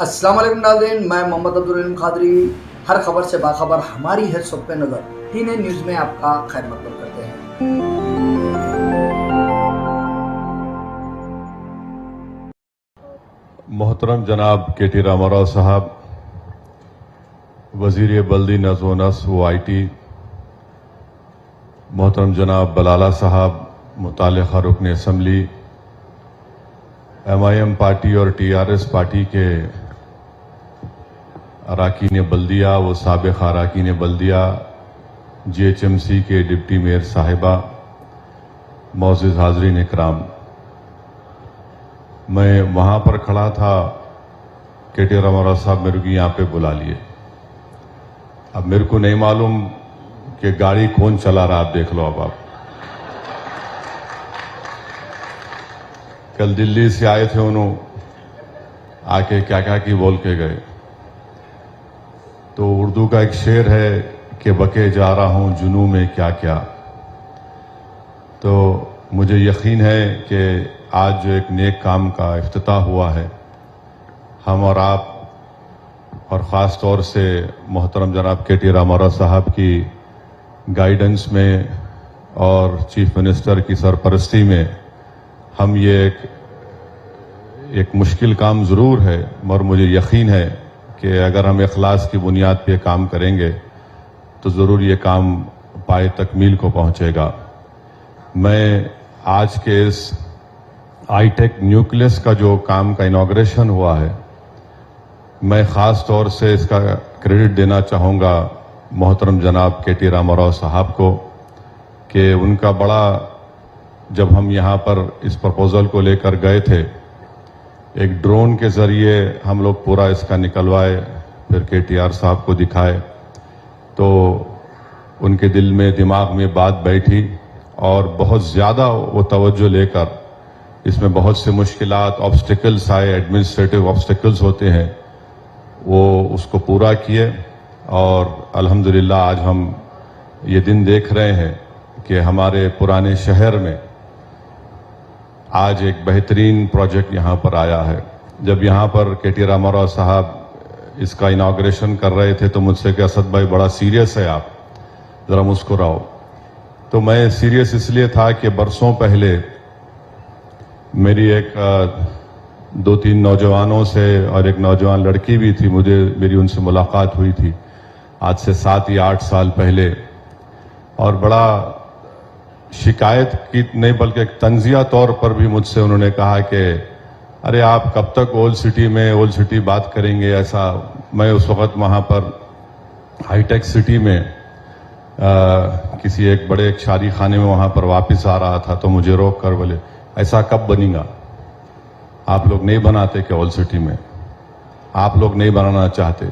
السلام علیکم ناظرین، میں محمد عبدالرحیم قادری ہر خبر سے باخبر ہماری ہے سب پہ نظر ٹی نے نیوز میں آپ کا خیر مقدم کرتے ہیں۔ محترم جناب کے ٹی راما راؤ صاحب، وزیر بلدی نظم و نسق و آئی ٹی، محترم جناب بلالہ صاحب، متعلقہ رکن اسمبلی، MIM پارٹی اور TRS پارٹی کے اراکین بلدیہ و سابق اراکین بلدیہ، GHMC کے ڈپٹی میئر صاحبہ، معزز حاضرین اکرام، میں وہاں پر کھڑا تھا، کے ٹی راما راؤ صاحب میرے کو یہاں پہ بلا لیے۔ اب میرے کو نہیں معلوم کہ گاڑی کون چلا رہا، آپ دیکھ لو۔ اب آپ کل دلی سے آئے تھے، انہوں آ کے کیا کیا کی بول کے گئے۔ تو اردو کا ایک شعر ہے کہ بکے جا رہا ہوں جنوں میں کیا کیا۔ تو مجھے یقین ہے کہ آج جو ایک نیک کام کا افتتاح ہوا ہے، ہم اور آپ اور خاص طور سے محترم جناب کے ٹی راما راؤ صاحب کی گائیڈنس میں اور چیف منسٹر کی سرپرستی میں ہم یہ ایک مشکل کام ضرور ہے، مگر مجھے یقین ہے کہ اگر ہم اخلاص کی بنیاد پہ کام کریں گے تو ضرور یہ کام پائے تکمیل کو پہنچے گا۔ میں آج کے اس آئی ٹیک نیوکلیس کا جو کام کا انوگریشن ہوا ہے، میں خاص طور سے اس کا کریڈٹ دینا چاہوں گا محترم جناب کے ٹی راما راؤ صاحب کو، کہ ان کا بڑا، جب ہم یہاں پر اس پرپوزل کو لے کر گئے تھے، ایک ڈرون کے ذریعے ہم لوگ پورا اس کا نکلوائے، پھر KTR صاحب کو دکھائے، تو ان کے دل میں دماغ میں بات بیٹھی اور بہت زیادہ وہ توجہ لے کر اس میں بہت سے مشکلات، آبسٹیکلز آئے، ایڈمنسٹریٹو آبسٹیکلز ہوتے ہیں، وہ اس کو پورا کیے، اور الحمدللہ آج ہم یہ دن دیکھ رہے ہیں کہ ہمارے پرانے شہر میں آج ایک بہترین پروجیکٹ یہاں پر آیا ہے۔ جب یہاں پر کے ٹی راما راؤ صاحب اس کا انوگریشن کر رہے تھے تو مجھ سے کہ اسد بھائی بڑا سیریس ہے، آپ ذرا مسکراؤ۔ تو میں سیریس اس لیے تھا کہ برسوں پہلے میری ایک 2-3 نوجوانوں سے اور ایک نوجوان لڑکی بھی تھی، میری ان سے ملاقات ہوئی تھی آج سے 7 یا 8 سال پہلے، اور بڑا شکایت کی نہیں بلکہ ایک تنزیہ طور پر بھی مجھ سے انہوں نے کہا کہ ارے آپ کب تک اولڈ سٹی بات کریں گے ایسا۔ میں اس وقت وہاں پر ہائی ٹیک سٹی میں کسی ایک بڑے شادی خانے میں وہاں پر واپس آ رہا تھا، تو مجھے روک کر بولے ایسا کب بنے گا، آپ لوگ نہیں بناتے کہ اولڈ سٹی میں، آپ لوگ نہیں بنانا چاہتے۔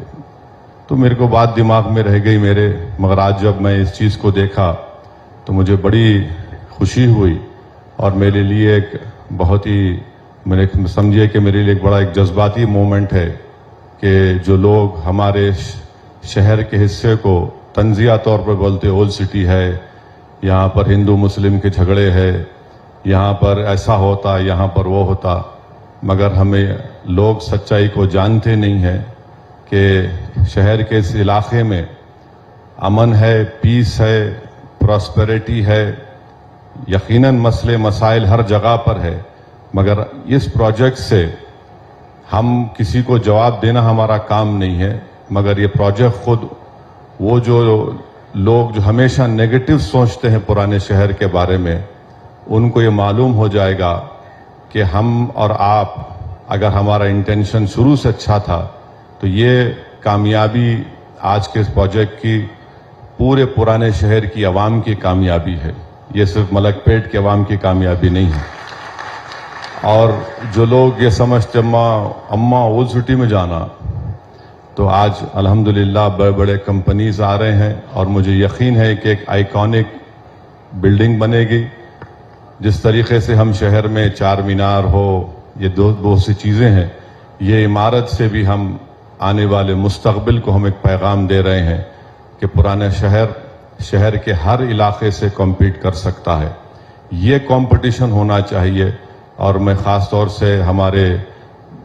تو میرے کو بات دماغ میں رہ گئی میرے، مگر آج جب میں اس چیز کو دیکھا تو مجھے بڑی خوشی ہوئی، اور میرے لیے ایک بہت ہی، میں نے سمجھے کہ میرے لیے ایک بڑا ایک جذباتی مومنٹ ہے کہ جو لوگ ہمارے شہر کے حصے کو تنزیہ طور پر بولتے اولڈ سٹی ہے، یہاں پر ہندو مسلم کے جھگڑے ہے، یہاں پر ایسا ہوتا، یہاں پر وہ ہوتا، مگر ہمیں لوگ سچائی کو جانتے نہیں ہیں کہ شہر کے اس علاقے میں امن ہے، پیس ہے، پراسپیرٹی ہے، یقیناً مسئلے مسائل ہر جگہ پر ہے، مگر اس پروجیکٹ سے ہم کسی کو جواب دینا ہمارا کام نہیں ہے، مگر یہ پروجیکٹ خود وہ جو لوگ جو ہمیشہ نیگیٹو سوچتے ہیں پرانے شہر کے بارے میں، ان کو یہ معلوم ہو جائے گا کہ ہم اور آپ، اگر ہمارا انٹینشن شروع سے اچھا تھا تو یہ کامیابی آج کے اس پروجیکٹ کی پورے پرانے شہر کی عوام کی کامیابی ہے، یہ صرف ملک پیٹ کے عوام کی کامیابی نہیں ہے۔ اور جو لوگ یہ سمجھتے اماں اولڈ سٹی میں جانا، تو آج الحمدللہ بڑے بڑے کمپنیز آ رہے ہیں، اور مجھے یقین ہے کہ ایک آئیکونک بلڈنگ بنے گی۔ جس طریقے سے ہم شہر میں چار مینار ہو، یہ بہت سی چیزیں ہیں، یہ عمارت سے بھی ہم آنے والے مستقبل کو ہم ایک پیغام دے رہے ہیں کہ پرانا شہر کے ہر علاقے سے کمپیٹ کر سکتا ہے۔ یہ کمپٹیشن ہونا چاہیے، اور میں خاص طور سے ہمارے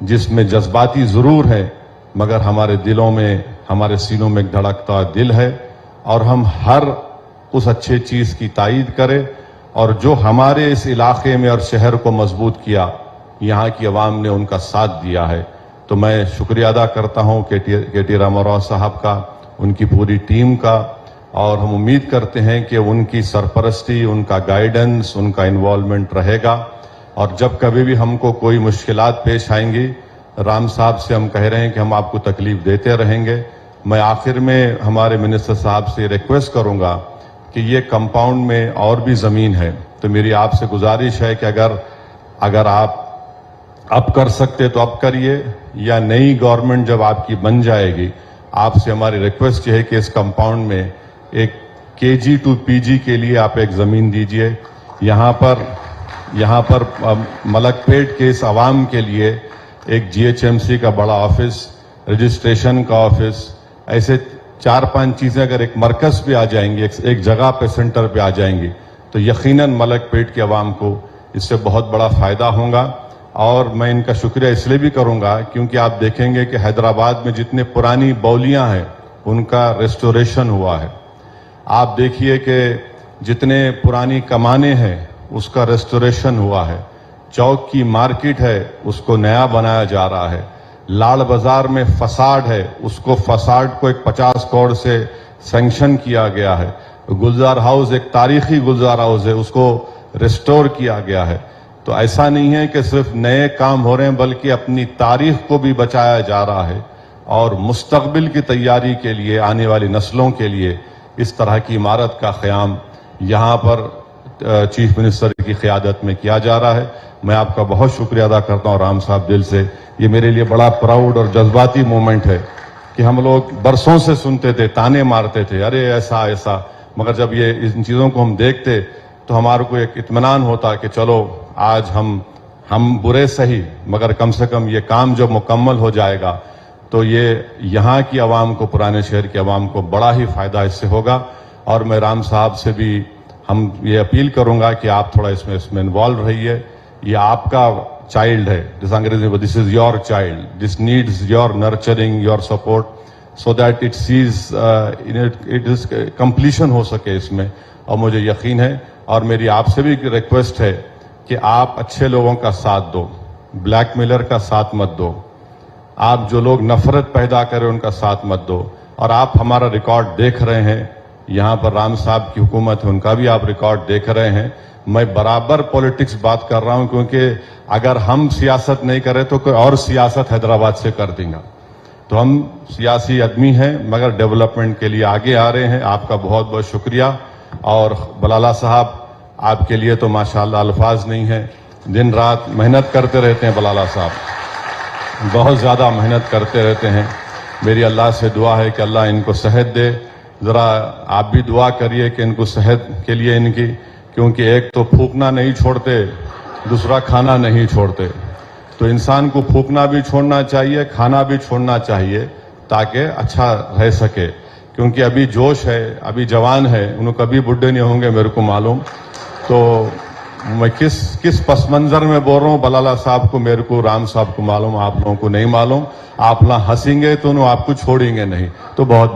جس میں جذباتی ضرور ہے مگر ہمارے دلوں میں ہمارے سینوں میں ایک دھڑکتا دل ہے اور ہم ہر اس اچھے چیز کی تائید کریں اور جو ہمارے اس علاقے میں اور شہر کو مضبوط کیا یہاں کی عوام نے ان کا ساتھ دیا ہے. تو میں شکریہ ادا کرتا ہوں کے ٹی راما راؤ صاحب کا, ان کی پوری ٹیم کا, اور ہم امید کرتے ہیں کہ ان کی سرپرستی, ان کا گائیڈنس, ان کا انوالومنٹ رہے گا. اور جب کبھی بھی ہم کو کوئی مشکلات پیش آئیں گی, رام صاحب سے ہم کہہ رہے ہیں کہ ہم آپ کو تکلیف دیتے رہیں گے. میں آخر میں ہمارے منسٹر صاحب سے ریکویسٹ کروں گا کہ یہ کمپاؤنڈ میں اور بھی زمین ہے, تو میری آپ سے گزارش ہے کہ اگر آپ اب کر سکتے تو اب کریے, یا نئی گورنمنٹ جب آپ کی بن جائے گی آپ سے ہماری ریکویسٹ یہ ہے کہ اس کمپاؤنڈ میں ایک KG to PG کے لیے آپ ایک زمین دیجئے. یہاں پر ملک پیٹ کے اس عوام کے لیے ایک GHMC کا بڑا آفس, رجسٹریشن کا آفس, ایسے 4-5 چیزیں اگر ایک مرکز پہ آ جائیں گی, ایک جگہ پہ سینٹر پہ آ جائیں گی, تو یقیناً ملک پیٹ کے عوام کو اس سے بہت بڑا فائدہ ہوگا. اور میں ان کا شکریہ اس لیے بھی کروں گا کیونکہ آپ دیکھیں گے کہ حیدرآباد میں جتنے پرانی بولیاں ہیں ان کا ریسٹوریشن ہوا ہے. آپ دیکھیے کہ جتنے پرانی کمانے ہیں اس کا ریسٹوریشن ہوا ہے. چوک کی مارکیٹ ہے اس کو نیا بنایا جا رہا ہے. لاڑ بازار میں فساڈ ہے, اس کو فساڈ کو ایک 50 کروڑ سے سینکشن کیا گیا ہے. گلزار ہاؤس ایک تاریخی گلزار ہاؤس ہے, اس کو ریسٹور کیا گیا ہے. تو ایسا نہیں ہے کہ صرف نئے کام ہو رہے ہیں بلکہ اپنی تاریخ کو بھی بچایا جا رہا ہے, اور مستقبل کی تیاری کے لیے آنے والی نسلوں کے لیے اس طرح کی عمارت کا قیام یہاں پر چیف منسٹر کی قیادت میں کیا جا رہا ہے. میں آپ کا بہت شکریہ ادا کرتا ہوں رام صاحب دل سے. یہ میرے لیے بڑا پراؤڈ اور جذباتی مومنٹ ہے کہ ہم لوگ برسوں سے سنتے تھے, تانے مارتے تھے, ارے ایسا ایسا, مگر جب یہ ان چیزوں کو ہم دیکھتے تو ہمارے کو ایک اطمینان ہوتا کہ چلو آج ہم برے سہی مگر کم سے کم یہ کام جب مکمل ہو جائے گا تو یہ یہاں کی عوام کو, پرانے شہر کی عوام کو بڑا ہی فائدہ اس سے ہوگا. اور میں رام صاحب سے بھی ہم یہ اپیل کروں گا کہ آپ تھوڑا اس میں انوالو رہیے. یہ آپ کا چائلڈ ہے, جس انگریزی میں this is your child, this needs your nurturing, your support, so that it sees it is completion ہو سکے اس میں. اور مجھے یقین ہے, اور میری آپ سے بھی ریکویسٹ ہے کہ آپ اچھے لوگوں کا ساتھ دو, بلیک میلر کا ساتھ مت دو, آپ جو لوگ نفرت پیدا کریں ان کا ساتھ مت دو. اور آپ ہمارا ریکارڈ دیکھ رہے ہیں, یہاں پر رام صاحب کی حکومت ہے, ان کا بھی آپ ریکارڈ دیکھ رہے ہیں. میں برابر پولیٹکس بات کر رہا ہوں کیونکہ اگر ہم سیاست نہیں کریں تو کوئی اور سیاست حیدرآباد سے کر دیں گا. تو ہم سیاسی آدمی ہیں مگر ڈیولپمنٹ کے لیے آگے آ رہے ہیں. آپ کا بہت بہت شکریہ. اور بلالہ صاحب, آپ کے لیے تو ماشاءاللہ الفاظ نہیں ہیں, دن رات محنت کرتے رہتے ہیں. بلالہ صاحب بہت زیادہ محنت کرتے رہتے ہیں. میری اللہ سے دعا ہے کہ اللہ ان کو صحت دے. ذرا آپ بھی دعا کریے کہ ان کو صحت کے لیے ان کی, کیونکہ ایک تو پھونکنا نہیں چھوڑتے, دوسرا کھانا نہیں چھوڑتے. تو انسان کو پھونکنا بھی چھوڑنا چاہیے, کھانا بھی چھوڑنا چاہیے تاکہ اچھا رہ سکے. کیونکہ ابھی جوش ہے, ابھی جوان ہے, انہوں کبھی بڈھے نہیں ہوں گے میرے کو معلوم. تو میں کس پس منظر میں بول رہا ہوں, بلالہ صاحب کو میرے کو, رام صاحب کو معلوم, آپ لوگوں کو نہیں معلوم. آپ نہ ہنسیں گے تو انہوں آپ کو چھوڑیں گے نہیں. تو بہت